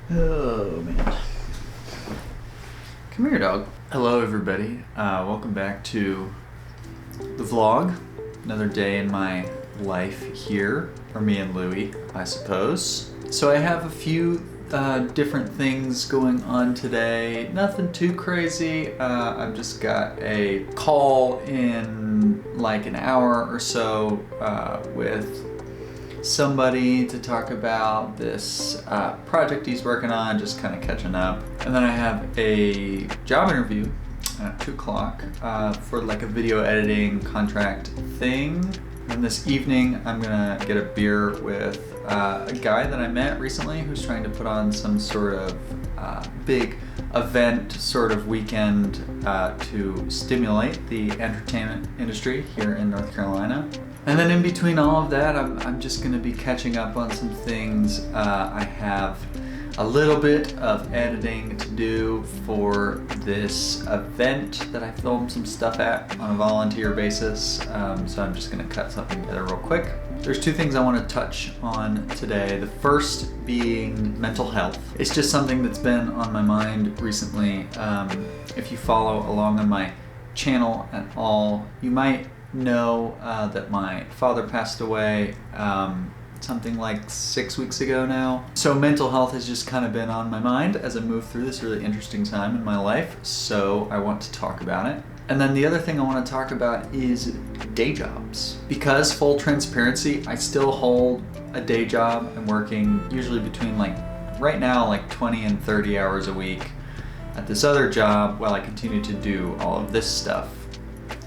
Oh man. Come here, dog. Hello everybody. Welcome back to the vlog. Another day in my life here, or me and Louie, I suppose. So I have a few different things going on today. Nothing too crazy. I've just got a call in like an hour or so with somebody to talk about this project he's working on, just kind of catching up. And then I have a job interview at 2 o'clock for like a video editing contract thing. And this evening I'm gonna get a beer with a guy that I met recently who's trying to put on some sort of big event sort of weekend to stimulate the entertainment industry here in North Carolina. And then in between all of that, I'm just gonna be catching up on some things. I have a little bit of editing to do for this event that I filmed some stuff at on a volunteer basis. So I'm just gonna cut something together real quick. There's two things I wanna touch on today. The first being mental health. It's just something that's been on my mind recently. If you follow along on my channel at all, you might know that my father passed away something like 6 weeks ago now. So mental health has just kind of been on my mind as I move through this really interesting time in my life, so I want to talk about it. And then the other thing I want to talk about is day jobs. Because full transparency, I still hold a day job. I'm working usually between right now 20 and 30 hours a week at this other job while I continue to do all of this stuff.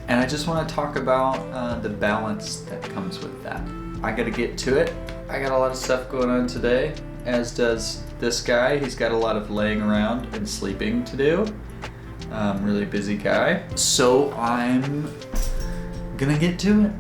And I just want to talk about the balance that comes with that. I gotta get to it. I got a lot of stuff going on today, as does this guy. He's got a lot of laying around and sleeping to do. Really busy guy. So I'm gonna get to it.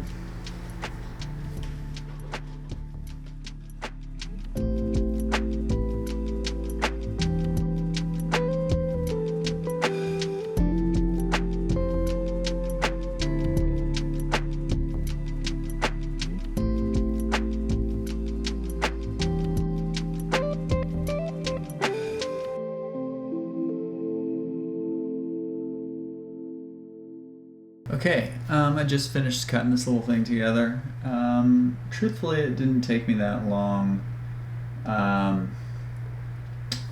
Okay, I just finished cutting this little thing together. Truthfully, it didn't take me that long.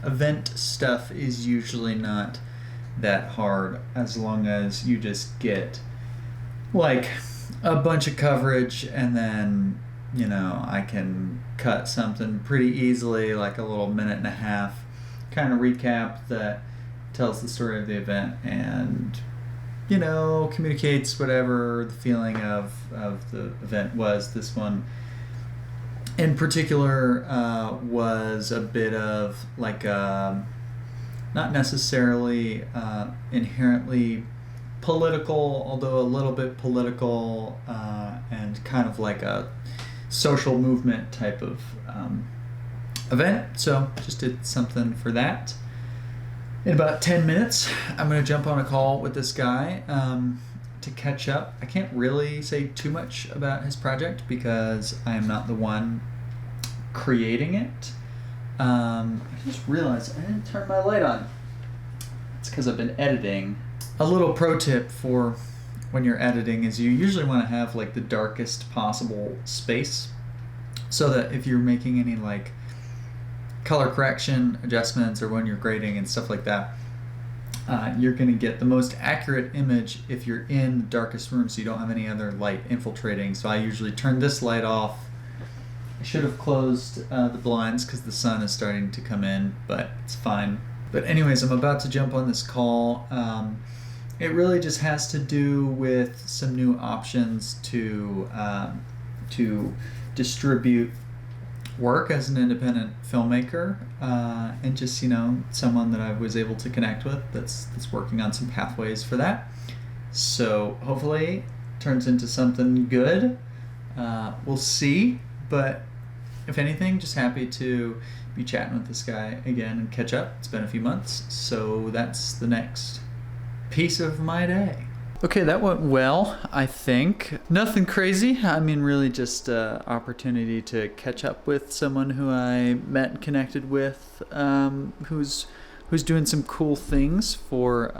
Event stuff is usually not that hard as long as you just get like a bunch of coverage, and then I can cut something pretty easily, like a little minute and a half kind of recap that tells the story of the event and communicates whatever the feeling of the event was. This one in particular was a bit of like not necessarily inherently political, although a little bit political, and kind of like a social movement type of event. So just did something for that. In about 10 minutes, I'm going to jump on a call with this guy to catch up. I can't really say too much about his project because I am not the one creating it. I just realized I didn't turn my light on. It's because I've been editing. A little pro tip for when you're editing is you usually want to have like the darkest possible space, so that if you're making any color correction adjustments or when you're grading and stuff like that, you're going to get the most accurate image if you're in the darkest room, so you don't have any other light infiltrating. So I usually turn this light off. I should have closed the blinds because the sun is starting to come in, but it's fine. But anyways, I'm about to jump on this call. It really just has to do with some new options to distribute work as an independent filmmaker, and just someone that I was able to connect with that's working on some pathways for that. So hopefully turns into something good. We'll see, but if anything, just happy to be chatting with this guy again and catch up. It's been a few months, so that's the next piece of my day. Okay, that went well, I think. Nothing crazy. I mean, really just an opportunity to catch up with someone who I met and connected with, who's doing some cool things for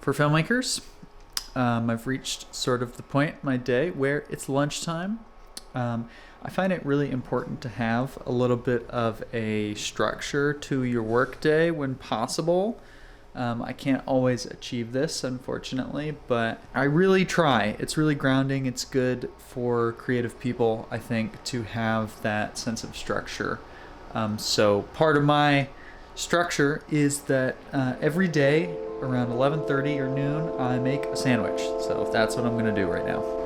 filmmakers. I've reached sort of the point in my day where it's lunchtime. I find it really important to have a little bit of a structure to your workday when possible. I can't always achieve this, unfortunately, but I really try. It's really grounding. It's good for creative people, I think, to have that sense of structure. So part of my structure is that every day around 11:30 or noon, I make a sandwich. So that's what I'm going to do right now.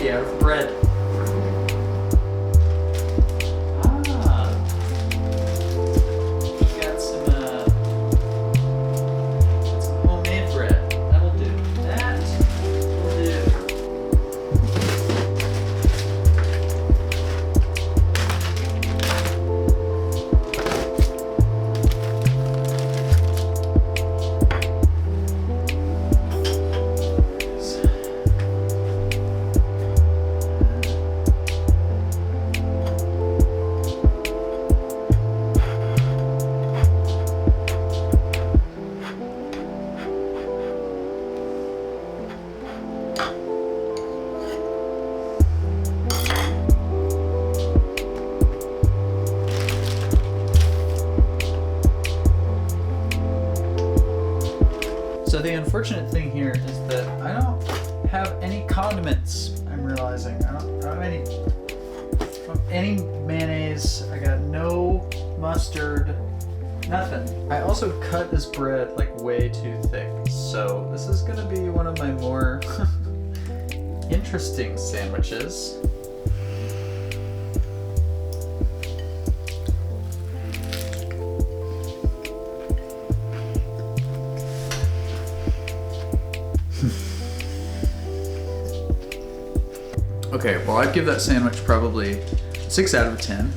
Out of bread. Got some homemade bread. That'll do. That will do. So the unfortunate thing here is that I don't have any condiments. I'm realizing I don't have any mayonnaise. I got no mustard, nothing. I also cut this bread like way too thick. So this is gonna be one of my more interesting sandwiches. Okay, well, I'd give that sandwich probably 6 out of 10,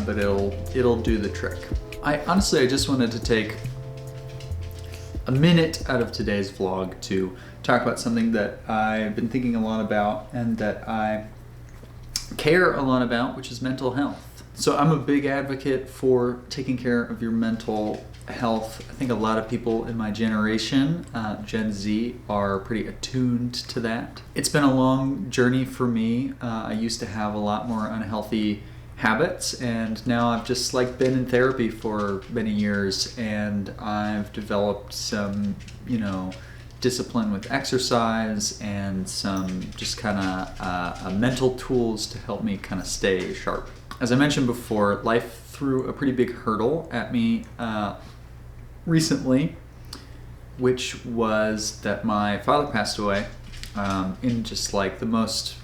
but it'll do the trick. I just wanted to take a minute out of today's vlog to talk about something that I've been thinking a lot about and that I care a lot about, which is mental health. So I'm a big advocate for taking care of your mental health. I think a lot of people in my generation, Gen Z, are pretty attuned to that. It's been a long journey for me. I used to have a lot more unhealthy habits, and now I've just like been in therapy for many years, and I've developed some, discipline with exercise and some just kind of mental tools to help me kind of stay sharp. As I mentioned before, life threw a pretty big hurdle at me recently, which was that my father passed away in just like the most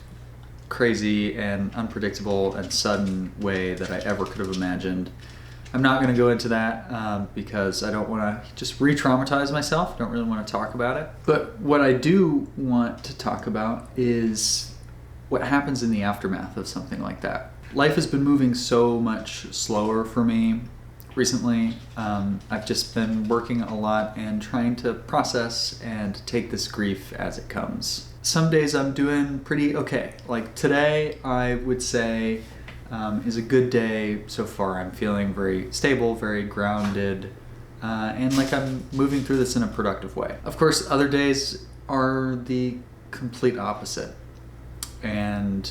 crazy and unpredictable and sudden way that I ever could have imagined. I'm not going to go into that because I don't want to just re-traumatize myself. I don't really want to talk about it. But what I do want to talk about is what happens in the aftermath of something like that. Life has been moving so much slower for me recently. I've just been working a lot and trying to process and take this grief as it comes. Some days I'm doing pretty okay. Like today, I would say is a good day so far. I'm feeling very stable, very grounded, and like I'm moving through this in a productive way. Of course, other days are the complete opposite. And,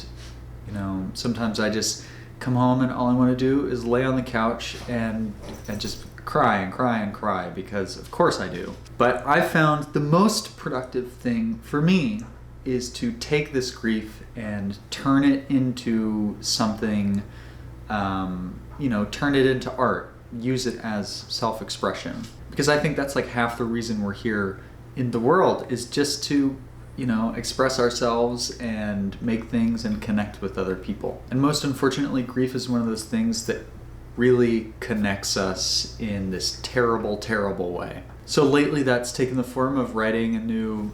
sometimes I just come home and all I want to do is lay on the couch and just cry and cry and cry, because of course I do. But I found the most productive thing for me is to take this grief and turn it into something, turn it into art, use it as self-expression. Because I think that's like half the reason we're here in the world, is just to express ourselves and make things and connect with other people. And most unfortunately, grief is one of those things that really connects us in this terrible, terrible way. So lately that's taken the form of writing a new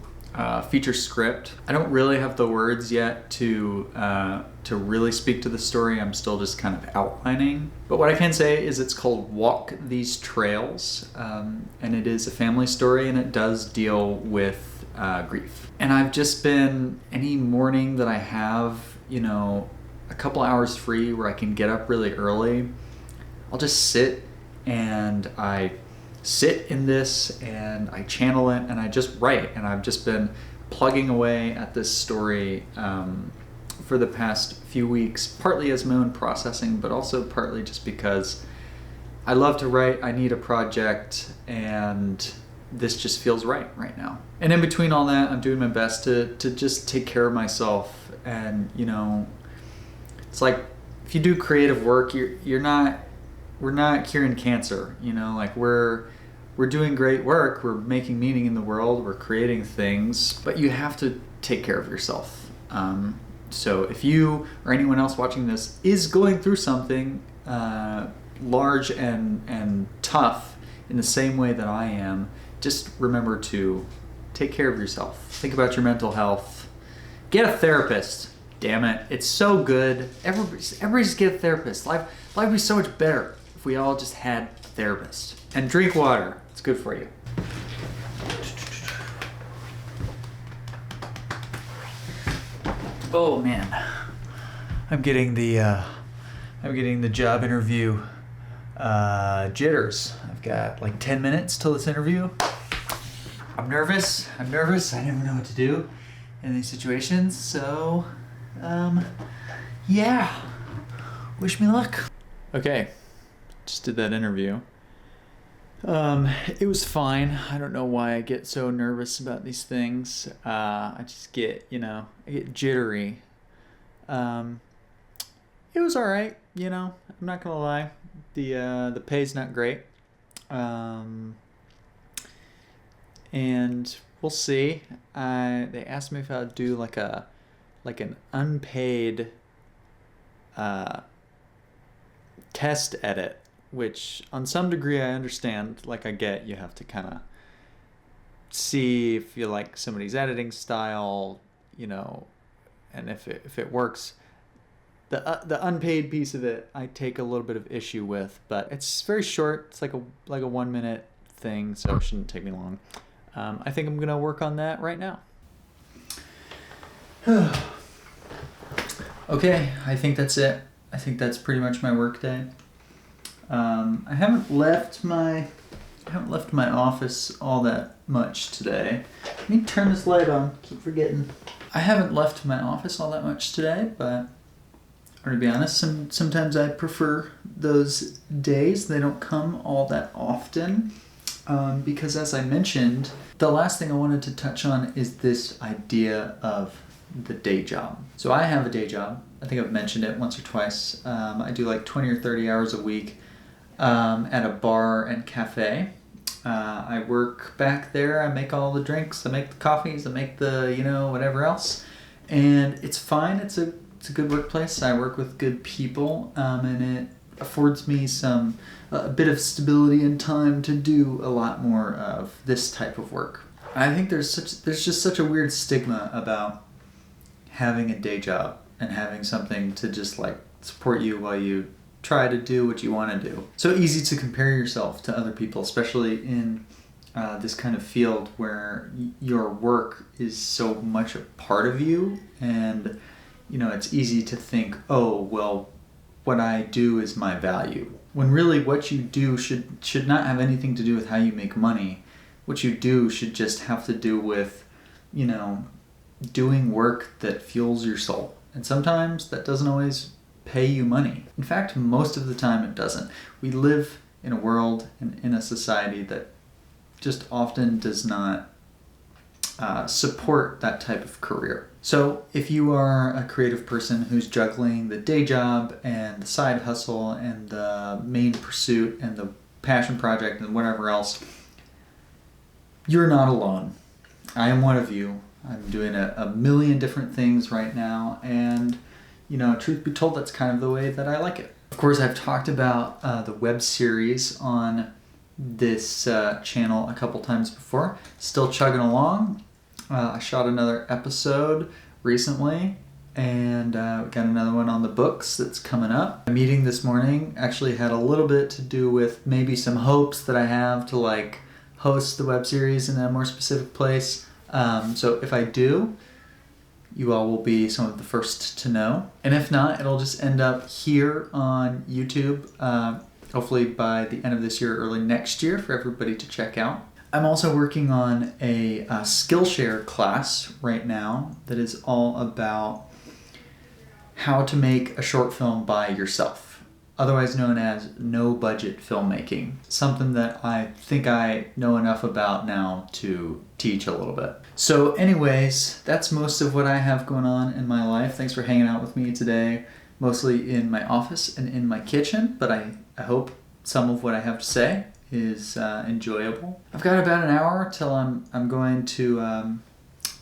feature script. I don't really have the words yet to really speak to the story. I'm still just kind of outlining. But what I can say is it's called Walk These Trails, and it is a family story, and it does deal with grief. And I've just been, any morning that I have, a couple hours free where I can get up really early, I'll just sit and I sit in this and I channel it and I just write. And I've just been plugging away at this story for the past few weeks, partly as my own processing, but also partly just because I love to write. I need a project, and this just feels right now. And in between all that, I'm doing my best to just take care of myself. And it's like, if you do creative work, we're not curing cancer. Like we're doing great work, we're making meaning in the world, we're creating things, but you have to take care of yourself. So if you or anyone else watching this is going through something large and tough in the same way that I am, just remember to take care of yourself. Think about your mental health. Get a therapist. Damn it. It's so good. Everybody just get a therapist. Life would be so much better if we all just had a therapist. And drink water. It's good for you. Oh man. I'm getting the job interview jitters. I've got like 10 minutes till this interview. I'm nervous. I never know what to do in these situations. So, yeah. Wish me luck. Okay. Just did that interview. It was fine. I don't know why I get so nervous about these things. I just get, I get jittery. It was all right. I'm not gonna lie. The pay's not great. And we'll see. They asked me if I would do like an unpaid test edit, which on some degree I understand. Like, I get you have to kind of see if you like somebody's editing style, and if it works. The unpaid piece of it I take a little bit of issue with, but it's very short. It's like a 1 minute thing, so it shouldn't take me long. I think I'm gonna work on that right now. Okay, I think that's it. I think that's pretty much my work day. I haven't left my office all that much today. Let me turn this light on. Keep forgetting. I haven't left my office all that much today, but or to be honest, sometimes I prefer those days. They don't come all that often. Because as I mentioned, the last thing I wanted to touch on is this idea of the day job. So I have a day job. I think I've mentioned it once or twice. I do like 20 or 30 hours a week at a bar and cafe. I work back there. I make all the drinks. I make the coffees. I make the, whatever else. And it's fine. It's a good workplace. I work with good people, and it affords me a bit of stability and time to do a lot more of this type of work. I think there's just such a weird stigma about having a day job and having something to just like support you while you try to do what you want to do. So easy to compare yourself to other people, especially in this kind of field where your work is so much a part of you, and it's easy to think, oh well, what I do is my value. When really what you do should not have anything to do with how you make money. What you do should just have to do with, doing work that fuels your soul. And sometimes that doesn't always pay you money. In fact, most of the time it doesn't. We live in a world and in a society that just often does not support that type of career. So if you are a creative person who's juggling the day job and the side hustle and the main pursuit and the passion project and whatever else, you're not alone. I am one of you. I'm doing a million different things right now, and truth be told, that's kind of the way that I like it. Of course, I've talked about the web series on this channel a couple times before. Still chugging along. I shot another episode recently, and we got another one on the books that's coming up. The meeting this morning actually had a little bit to do with maybe some hopes that I have to like host the web series in a more specific place. So if I do, you all will be some of the first to know. And if not, it'll just end up here on YouTube, hopefully by the end of this year, early next year, for everybody to check out. I'm also working on a Skillshare class right now that is all about how to make a short film by yourself, otherwise known as no-budget filmmaking. Something that I think I know enough about now to teach a little bit. So anyways, that's most of what I have going on in my life. Thanks for hanging out with me today, mostly in my office and in my kitchen, but I hope some of what I have to say is enjoyable. I've got about an hour till I'm going to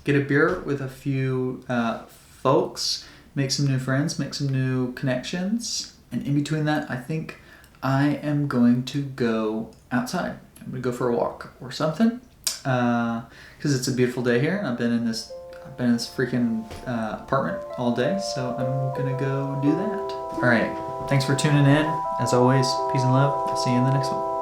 get a beer with a few folks, make some new friends, make some new connections. And in between that, I think I am going to go outside. I'm going to go for a walk or something, because it's a beautiful day here, and I've been in this freaking apartment all day, so I'm going to go do that. All right, thanks for tuning in. As always, peace and love. I'll see you in the next one.